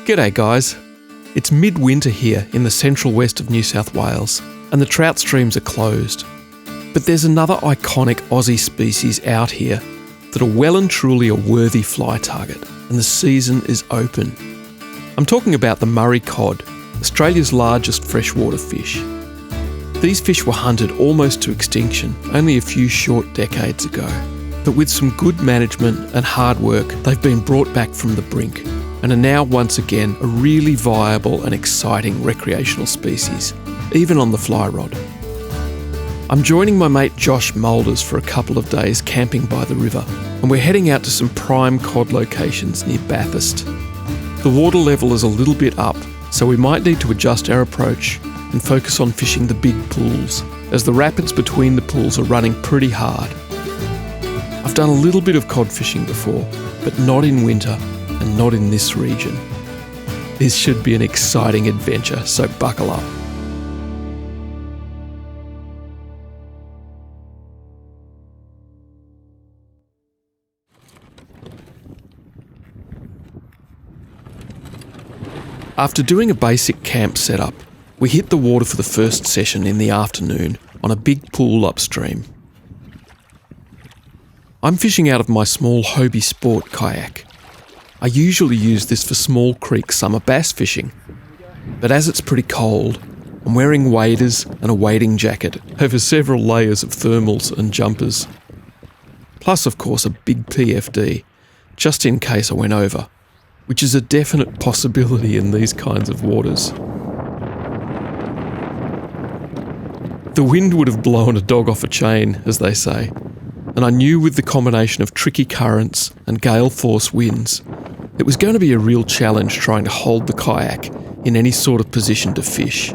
G'day guys. It's midwinter here in the central west of New South Wales and the trout streams are closed. But there's another iconic Aussie species out here that are well and truly a worthy fly target, and the season is open. I'm talking about the Murray cod, Australia's largest freshwater fish. These fish were hunted almost to extinction only a few short decades ago. But with some good management and hard work, they've been brought back from the brink and are now once again a really viable and exciting recreational species, even on the fly rod. I'm joining my mate Josh Moulders for a couple of days camping by the river, and we're heading out to some prime cod locations near Bathurst. The water level is a little bit up, so we might need to adjust our approach and focus on fishing the big pools, as the rapids between the pools are running pretty hard. I've done a little bit of cod fishing before, but not in winter and not in this region. This should be an exciting adventure, so buckle up. After doing a basic camp setup, we hit the water for the first session in the afternoon on a big pool upstream. I'm fishing out of my small Hobie Sport kayak. I usually use this for small creek summer bass fishing, but as it's pretty cold, I'm wearing waders and a wading jacket over several layers of thermals and jumpers. Plus, of course, a big PFD, just in case I went over, which is a definite possibility in these kinds of waters. The wind would have blown a dog off a chain, as they say, and I knew with the combination of tricky currents and gale force winds, it was going to be a real challenge trying to hold the kayak in any sort of position to fish.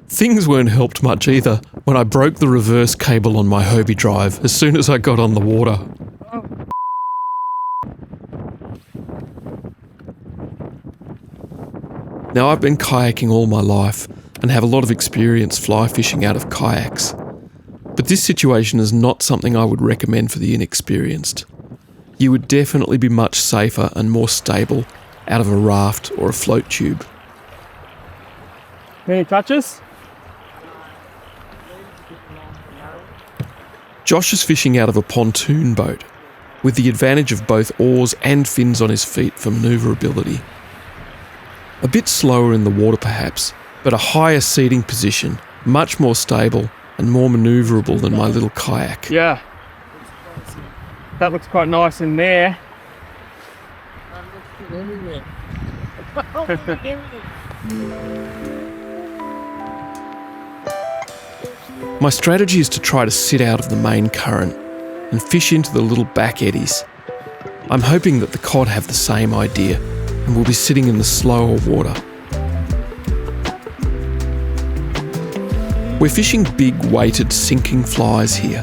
Things weren't helped much either when I broke the reverse cable on my Hobie drive as soon as I got on the water. Now, I've been kayaking all my life and have a lot of experience fly fishing out of kayaks. But this situation is not something I would recommend for the inexperienced. You would definitely be much safer and more stable out of a raft or a float tube. Any touches? Josh is fishing out of a pontoon boat, with the advantage of both oars and fins on his feet for manoeuvrability. A bit slower in the water perhaps, but a higher seating position, much more stable and more manoeuvrable than my little kayak. Yeah. That looks quite nice in there. My strategy is to try to sit out of the main current and fish into the little back eddies. I'm hoping that the cod have the same idea and will be sitting in the slower water. We're fishing big weighted sinking flies here.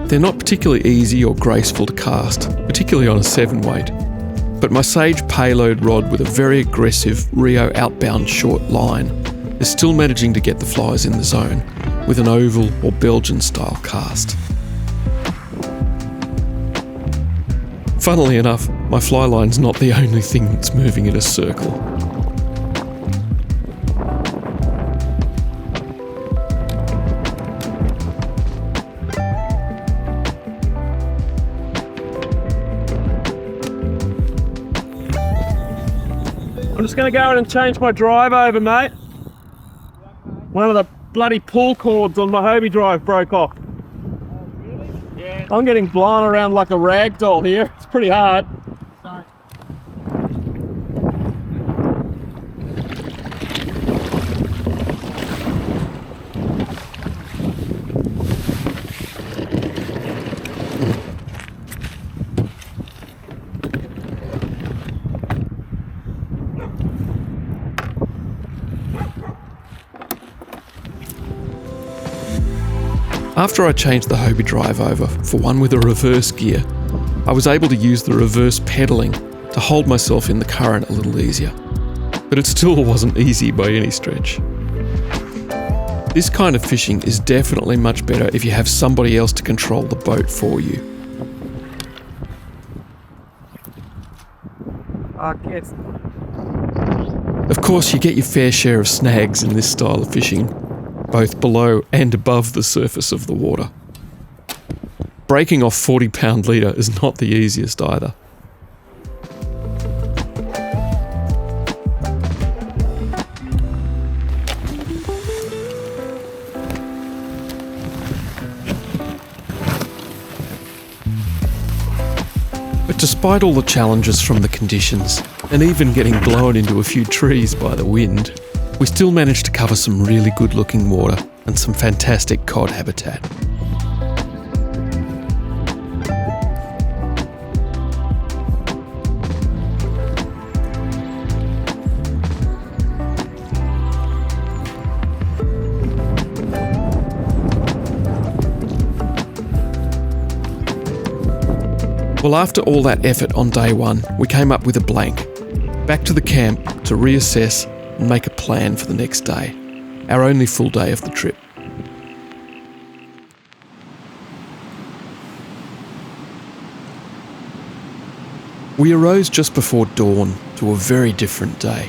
They're not particularly easy or graceful to cast, particularly on a 7-weight. But my Sage payload rod with a very aggressive Rio outbound short line is still managing to get the flies in the zone with an oval or Belgian style cast. Funnily enough, my fly line's not the only thing that's moving in a circle. I'm just going to go in and change my drive over, mate. One of the bloody pull cords on my Hobie drive broke off. Yeah. I'm getting blown around like a rag doll here. It's pretty hard. Sorry. After I changed the Hobie drive over for one with a reverse gear, I was able to use the reverse pedalling to hold myself in the current a little easier. But it still wasn't easy by any stretch. This kind of fishing is definitely much better if you have somebody else to control the boat for you. I guess. Of course, you get your fair share of snags in this style of fishing, both below and above the surface of the water. Breaking off 40-pound leader is not the easiest either. But despite all the challenges from the conditions, and even getting blown into a few trees by the wind, we still managed to cover some really good looking water and some fantastic cod habitat. Well, after all that effort on day one, we came up with a blank. Back to the camp to reassess and make a plan for the next day, our only full day of the trip. We arose just before dawn to a very different day.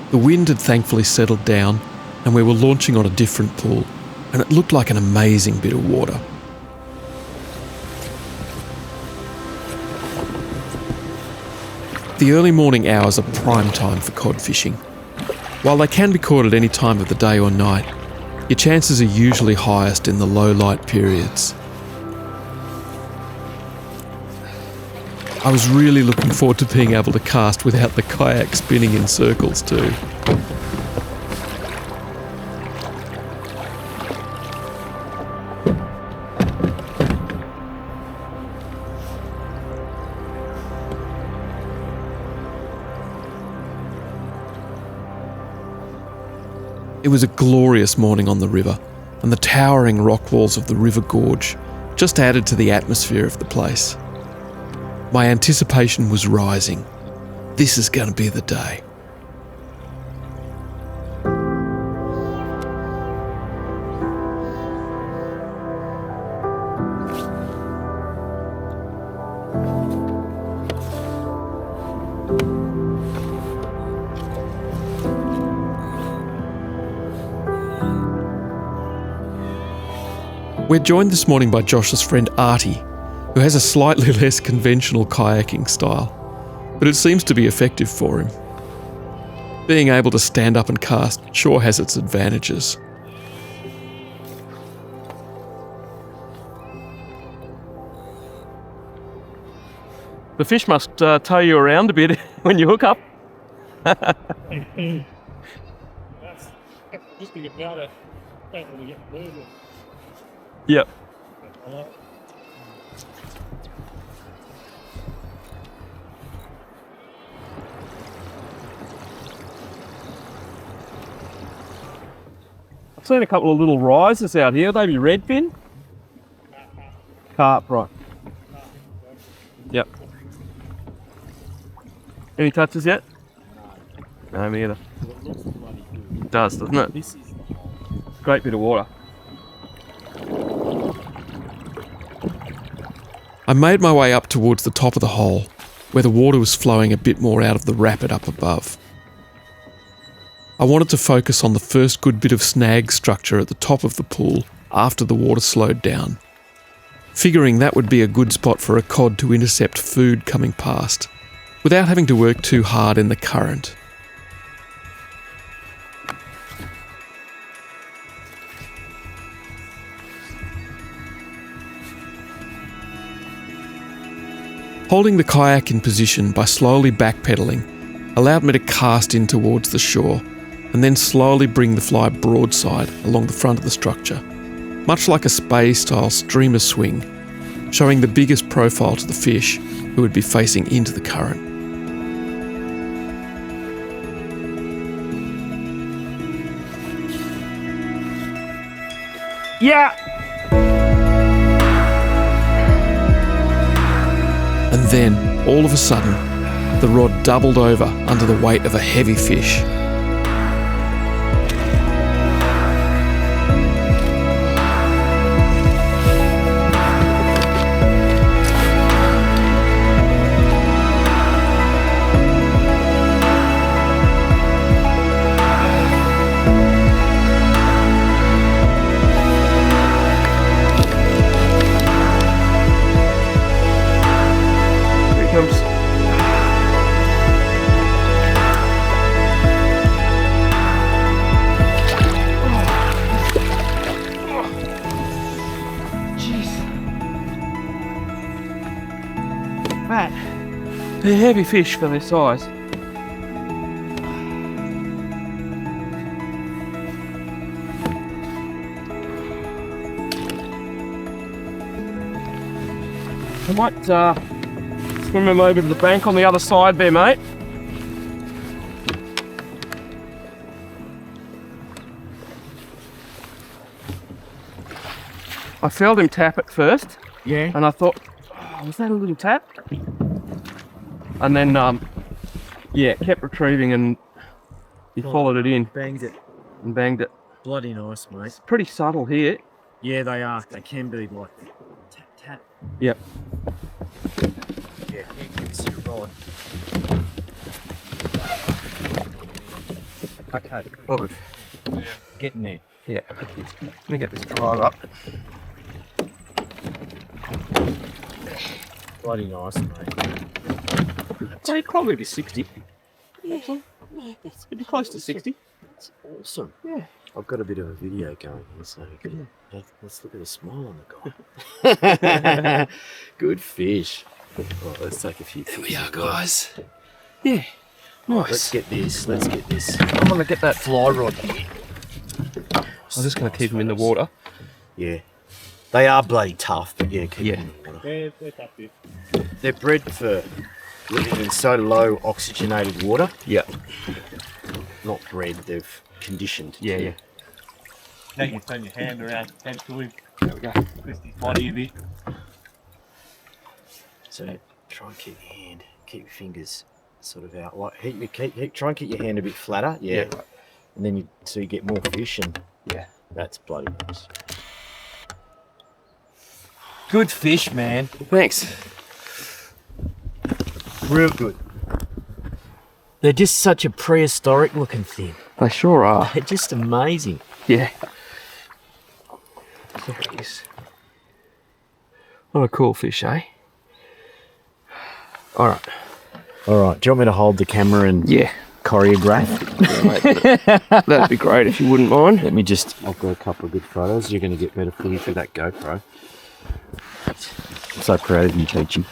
The wind had thankfully settled down and we were launching on a different pool, and it looked like an amazing bit of water. The early morning hours are prime time for cod fishing. While they can be caught at any time of the day or night, your chances are usually highest in the low light periods. I was really looking forward to being able to cast without the kayak spinning in circles too. It was a glorious morning on the river, and the towering rock walls of the river gorge just added to the atmosphere of the place. My anticipation was rising. This is going to be the day. We're joined this morning by Josh's friend Arty, who has a slightly less conventional kayaking style, but it seems to be effective for him. Being able to stand up and cast sure has its advantages. The fish must tow you around a bit when you hook up. That's just about it. Don't really get moving. Yep. I've seen a couple of little risers out here. They be redfin? Carp, right. Yep. Any touches yet? No, me either. It does, doesn't it? This is Great bit of water. I made my way up towards the top of the hole, where the water was flowing a bit more out of the rapid up above. I wanted to focus on the first good bit of snag structure at the top of the pool after the water slowed down, figuring that would be a good spot for a cod to intercept food coming past, without having to work too hard in the current. Holding the kayak in position by slowly backpedaling allowed me to cast in towards the shore and then slowly bring the fly broadside along the front of the structure, much like a spay-style streamer swing, showing the biggest profile to the fish who would be facing into the current. Yeah! And then, all of a sudden, the rod doubled over under the weight of a heavy fish. comes. Fat. They're heavy fish for their size. I might swim them over to the bank on the other side there, mate. I felt him tap at first. Yeah. And I thought, oh, was that a little tap? And then, yeah, kept retrieving and he followed it in Banged it. and banged it. Bloody nice, mate. Pretty subtle here. Yeah, they are. They can be like tap, tap. Yep. Yeah, you can see it rolling. Okay. Oh, good. Getting there. Yeah. Let me get this drive up. Bloody nice, mate. So he'd probably be 60. Yeah. It'd be close to 60. That's awesome. Yeah. I've got a bit of a video going here, so let's look at the smile on the guy. Good fish. Right, let's take a few. There we are, guys. Yeah. Nice. Let's get this. Let's get this. I'm going to get that. Fly rod here. I'm just going to keep them in the water. Yeah. They are bloody tough, but yeah, keep Yeah. them in the water. They're tough fish. They're bred for living in so low oxygenated water. Yeah. Not bred, they've conditioned. Yeah, to. yeah. Now you can turn your hand around, head to him, There we go. twist his body a bit. So try and keep your hand, keep your fingers sort of out. Like try and keep your hand a bit flatter. Yeah. Yeah. And then so you get more fish, and Yeah. that's bloody nice. Good fish, man. Thanks. Real good. They're just such a prehistoric looking thing. They sure are. They're just amazing. Yeah. There it is. What a cool fish, eh? All right. All right. Do you want me to hold the camera and Yeah. choreograph? That'd be great if you wouldn't mind. Let me just. I've got a couple of good photos. You're going to get better footage with that GoPro. I'm so proud of you, Cheechy.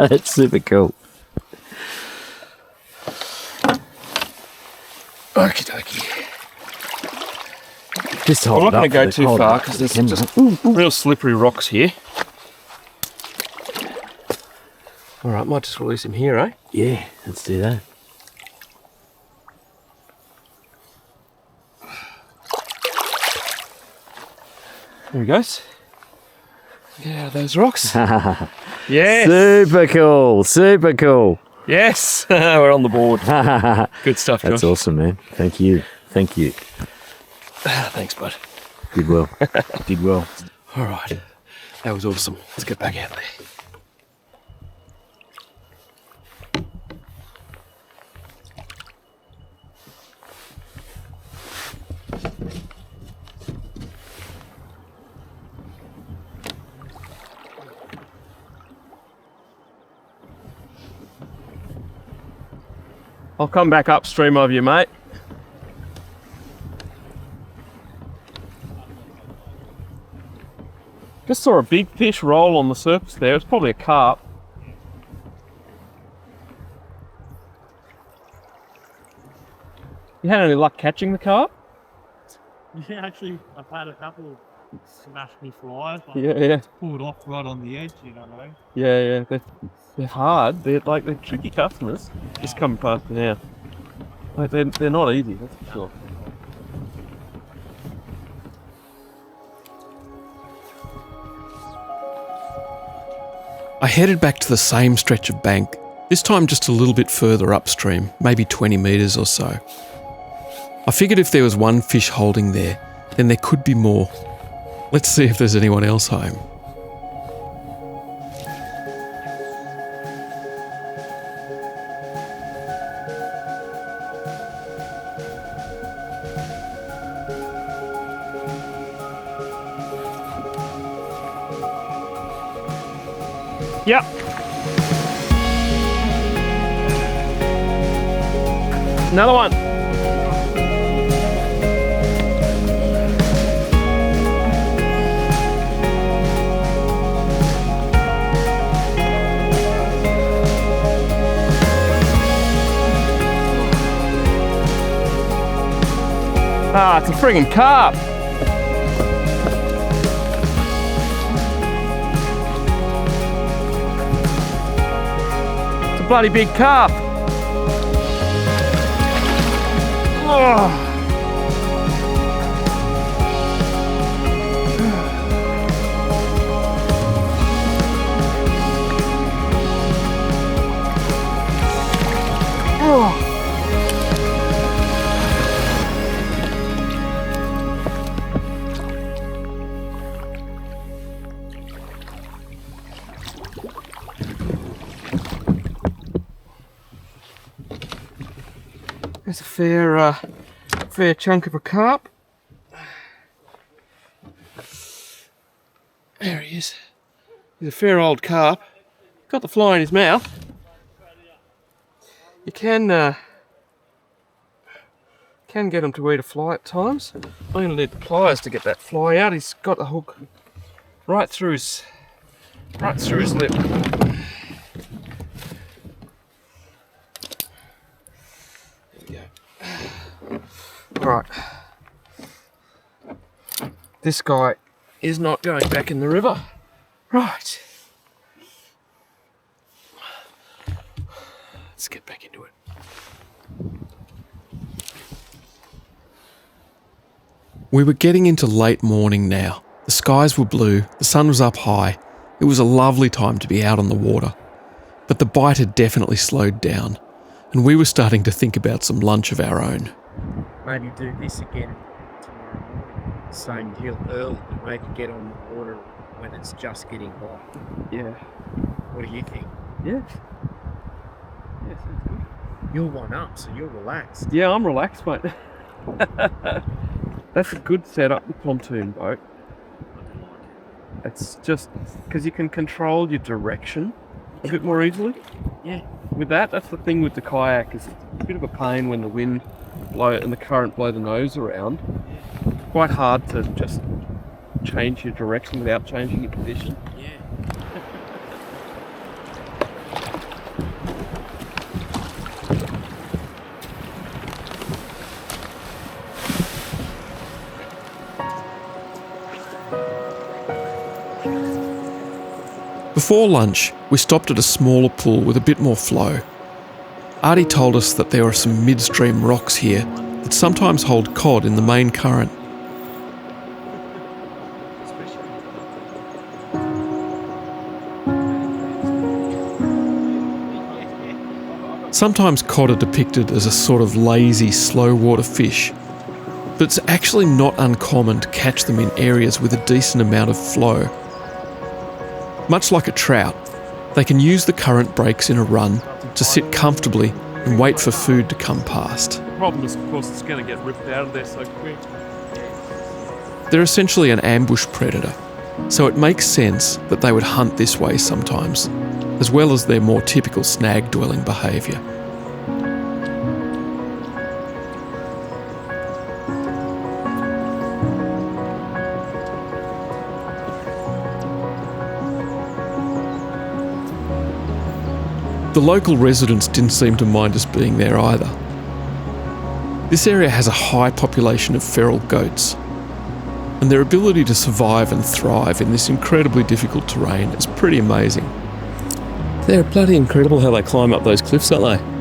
That's super cool. Okie dokie. Just I'm hold not it going to up go for the- too hold it far up because for the there's camera. just real slippery rocks here. All right, might just release him here, eh? Yeah, let's do that. There he goes. Get out of those rocks. Yes. Super cool. Super cool. Yes. We're on the board. Good stuff, Josh. That's awesome, man. Thank you. Thank you. Thanks, bud. Did well. Did well. All right. That was awesome. Let's get back out there. I'll come back upstream of you, mate. Just saw a big fish roll on the surface there. It's probably a carp. You had any luck catching the carp? Yeah, actually, I've had a couple smash me flies. Like, Yeah. pulled off right on the edge, you know what I mean? Yeah. They're hard. They're tricky customers. Just coming past me now. Like they're not easy, that's for sure. I headed back to the same stretch of bank, this time just a little bit further upstream, maybe 20 metres or so. I figured if there was one fish holding there, then there could be more. Let's see if there's anyone else home. Yep. Another one. Ah, it's a friggin' carp. It's a bloody big carp. Oh. Oh. There's a fair chunk of a carp. There he is. He's a fair old carp. Got the fly in his mouth. You can get him to eat a fly at times. I'm going to need the pliers to get that fly out. He's got the hook right through his lip. Right, this guy is not going back in the river. Right, let's get back into it. We were getting into late morning now. The skies were blue, the sun was up high. It was a lovely time to be out on the water. But the bite had definitely slowed down, and we were starting to think about some lunch of our own. Maybe do this again tomorrow morning. Same deal early, maybe get on the water when it's just getting hot. Yeah. What do you think? Yeah. Yeah, sounds good. You're one up, so you're relaxed. Yeah, I'm relaxed, mate. That's a good setup, the pontoon boat. It's just because you can control your direction a bit more easily. Yeah. With that's the thing with the kayak, is it's a bit of a pain when the wind blow and the current blow the nose around. It's quite hard to just change your direction without changing your position. Yeah. Before lunch, we stopped at a smaller pool with a bit more flow. Arty told us that there are some midstream rocks here that sometimes hold cod in the main current. Sometimes cod are depicted as a sort of lazy, slow water fish, but it's actually not uncommon to catch them in areas with a decent amount of flow. Much like a trout, they can use the current breaks in a run to sit comfortably and wait for food to come past. The problem is, of course, it's going to get ripped out of there so quick. They're essentially an ambush predator, so it makes sense that they would hunt this way sometimes, as well as their more typical snag-dwelling behaviour. The local residents didn't seem to mind us being there either. This area has a high population of feral goats, and their ability to survive and thrive in this incredibly difficult terrain is pretty amazing. They're bloody incredible how they climb up those cliffs, aren't they?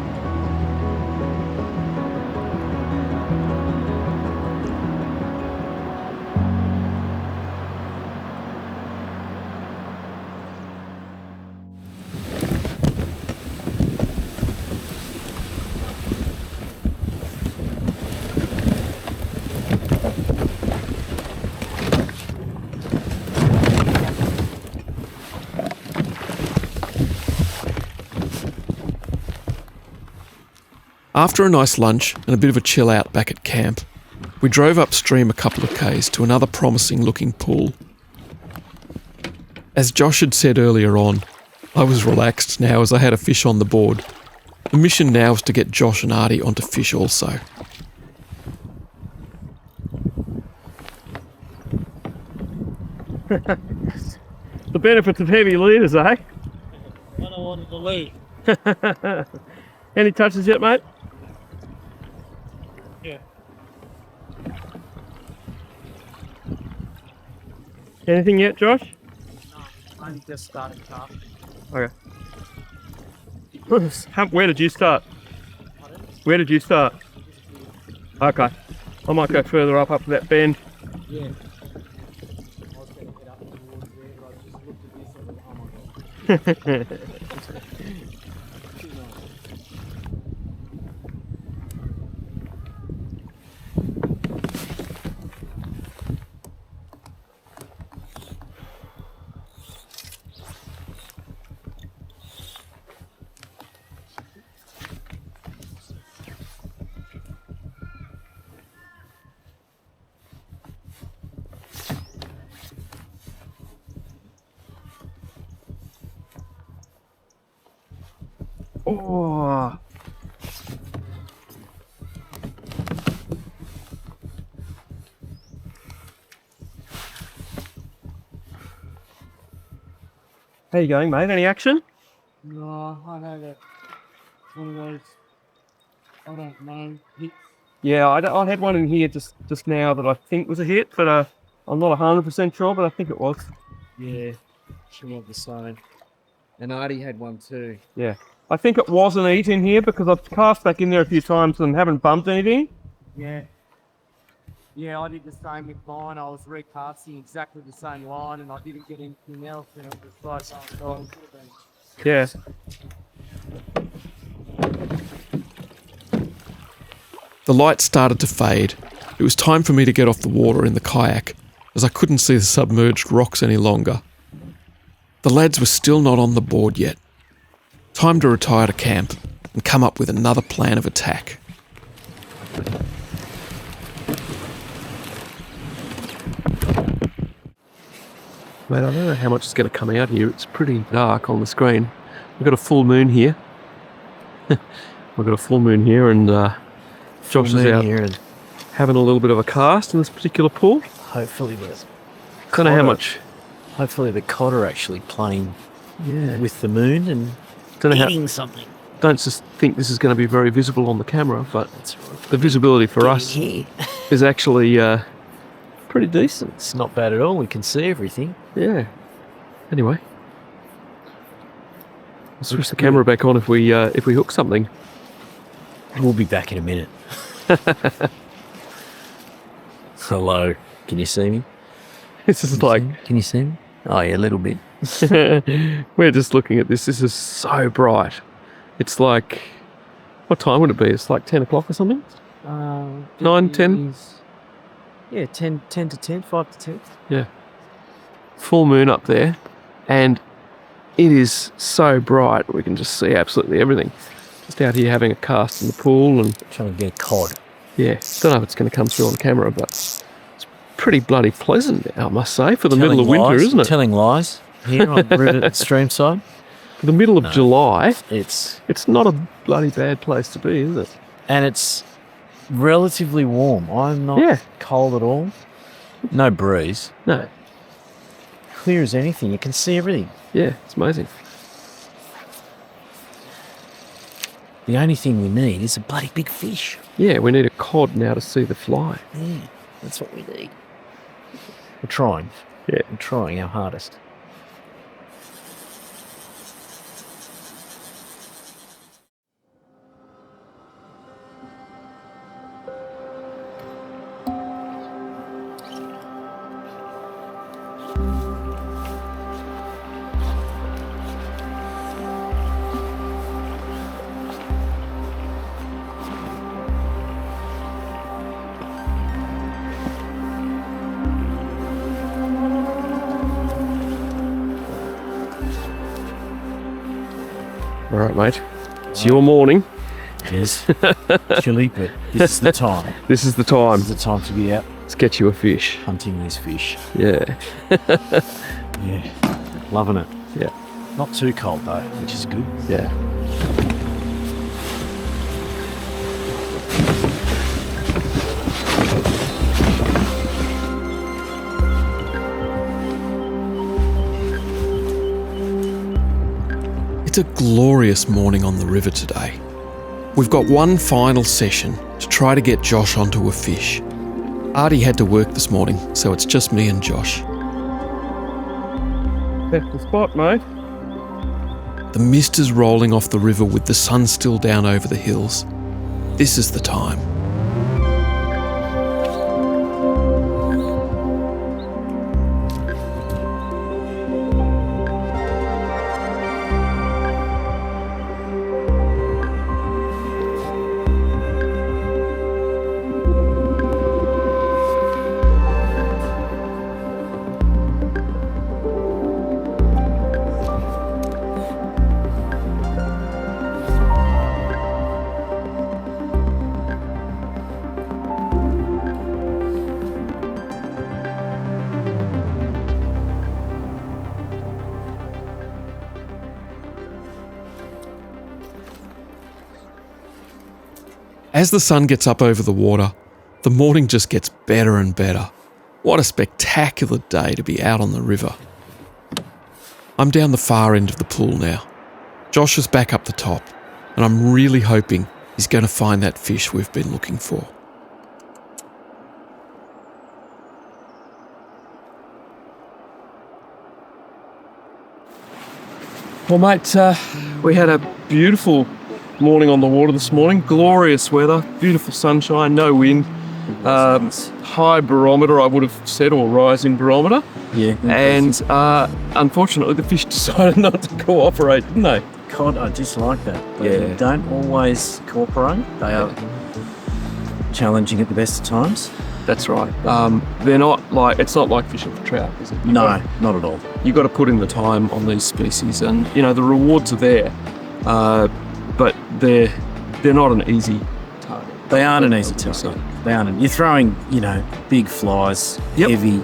After a nice lunch and a bit of a chill out back at camp, we drove upstream a couple of k's to another promising looking pool. As Josh had said earlier on, I was relaxed now as I had a fish on the board. The mission now is to get Josh and Arty onto fish also. The benefits of heavy leaders, eh? I don't want to leave. Any touches yet, mate? Yeah. Anything yet, Josh? No, I'm just starting up. Okay. Where did you start? Where did you start? Okay. I might go further up to that bend. Yeah. I was going to head up towards there, but I just looked at this and went, oh my god. Oh. How you going, mate? Any action? No, I know that. It's one of those, I don't know, hits. Yeah, I had one in here just now that I think was a hit, but I'm not 100% sure, but I think it was. Yeah, she was the same. And Arty had one too. Yeah. I think it was an eat in here because I've cast back in there a few times and haven't bumped anything. Yeah. Yeah, I did the same with mine. I was recasting exactly the same line and I didn't get anything else and it was like, oh, it could have been. Yeah. The light started to fade. It was time for me to get off the water in the kayak, as I couldn't see the submerged rocks any longer. The lads were still not on the board yet. Time to retire to camp and come up with another plan of attack. Mate, I don't know how much is going to come out here. It's pretty dark on the screen. We've got a full moon here. We've got a full moon here and Josh is out here and having a little bit of a cast in this particular pool. hopefully Don't know how much. hopefully the cod are actually playing Yeah. with the moon and Don't know how. eating something. Don't just think this is going to be very visible on the camera, but That's right. the visibility for us Here. is actually pretty decent. It's not bad at all. We can see everything. Yeah. Anyway, I'll switch the camera back on if we hook something. We'll be back in a minute. Hello. Can you see me? This is like Can you see me? Oh yeah, a little bit. we're just looking at this. This is so bright. It's like, what time would it be? It's like 10 o'clock or something? 9, 10? Yeah, 10 to 10, 5 to 10. Yeah. Full moon up there, and it is so bright we can just see absolutely everything. Just out here having a cast in the pool, and Trying to get a cod. yeah, don't know if it's going to come through on camera, but it's pretty bloody pleasant, I must say, for the middle of winter, isn't it? Telling lies here on Reddit Streamside. For the middle of July, It's it's not a bloody bad place to be, is it? and it's relatively warm. I'm not cold at all. No breeze. No. Clear as anything. You can see everything. Yeah, it's amazing. The only thing we need is a bloody big fish. Yeah, we need a cod now to see the fly. Yeah, that's what we need. We're trying. Yeah. We're trying our hardest. All right, mate. It's your morning. It is chilly, but this is the time. This is the time. This is the time to be out Let's get you a fish. hunting these fish. Yeah. Yeah, loving it. Yeah. Not too cold though, which is good. Yeah. It's a glorious morning on the river today. We've got one final session to try to get Josh onto a fish. Arty had to work this morning, so it's just me and Josh. That's the spot, mate. The mist is rolling off the river with the sun still down over the hills. This is the time. As the sun gets up over the water, the morning just gets better and better. What a spectacular day to be out on the river. I'm down the far end of the pool now. Josh is back up the top, and I'm really hoping he's going to find that fish we've been looking for. Well, mate, we had a beautiful morning on the water this morning. Glorious weather, beautiful sunshine, no wind. High barometer, I would have said, or rising barometer. Yeah. And unfortunately, the fish decided not to cooperate, didn't they? COD are just like that. They don't always cooperate. They are challenging at the best of times. That's right. They're not like, it's not like fishing for trout, is it? No, not at all. You've got to put in the time on these species, and you know the rewards are there, but they're not an easy target. They aren't an easy target. They aren't. You're throwing, big flies, heavy.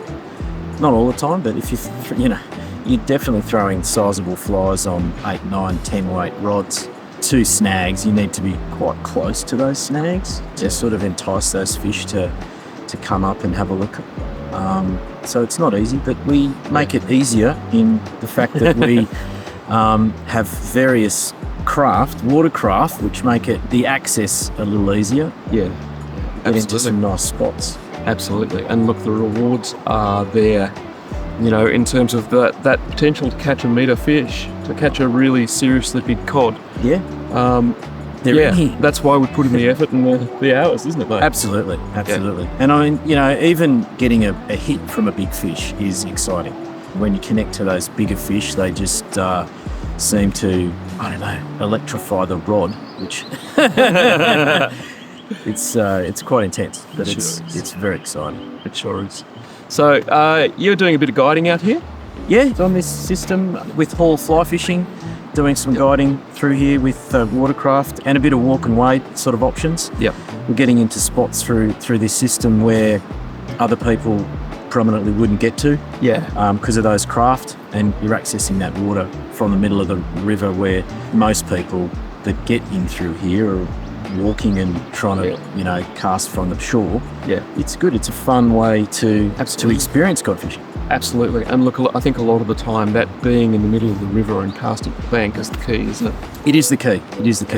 Not all the time, but if you're definitely throwing sizable flies on 8, 9, 10 weight rods. 2 snags. You need to be quite close to those snags to sort of entice those fish to come up and have a look. So it's not easy, but we make it easier in the fact that we have various watercraft, which make it the access a little easier. Yeah, get into some nice spots. Absolutely, and look, the rewards are there. In terms of that potential to catch a metre fish, to catch a really seriously big cod. Yeah. They're in here. That's why we put in the effort and the hours, isn't it, mate? Absolutely. And I mean, even getting a hit from a big fish is exciting. When you connect to those bigger fish, they just seem to, electrify the rod, which it's quite intense, but it's very exciting. It sure is. So you're doing a bit of guiding out here? Yeah, on this system with haul fly fishing, doing some guiding through here with watercraft and a bit of walk and wade sort of options. Yep. We're getting into spots through this system where other people prominently wouldn't get to. Yeah. Because of those craft, and you're accessing that water from the middle of the river where most people that get in through here are walking and trying to, cast from the shore. Yeah. It's good. It's a fun way to experience cod fishing. Absolutely. And look, I think a lot of the time that being in the middle of the river and casting the bank is the key, isn't it? It is the key.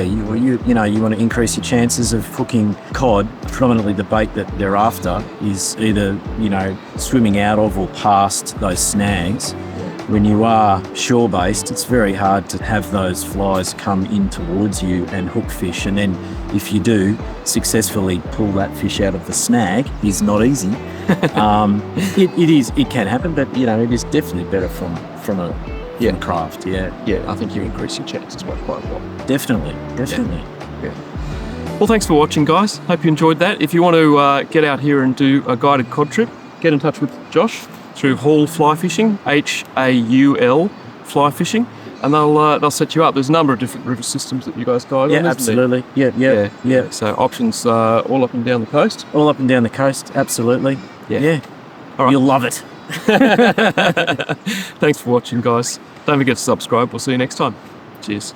You want to increase your chances of hooking cod. Predominantly the bait that they're after is either, swimming out of or past those snags. When you are shore-based, it's very hard to have those flies come in towards you and hook fish. And then if you do successfully pull that fish out of the snag, is not easy. It can happen, but it is definitely better from a craft. Yeah, I think you increase your chances by quite a lot. Definitely. Yeah. Well, thanks for watching, guys. Hope you enjoyed that. If you want to get out here and do a guided cod trip, get in touch with Josh through Haul Fly Fishing, HAUL Fly Fishing, and they'll set you up. There's a number of different river systems that you guys guide on. Absolutely. Yeah. So options all up and down the coast. All up and down the coast, absolutely. Yeah. All right. You'll love it. Thanks for watching, guys. Don't forget to subscribe. We'll see you next time. Cheers.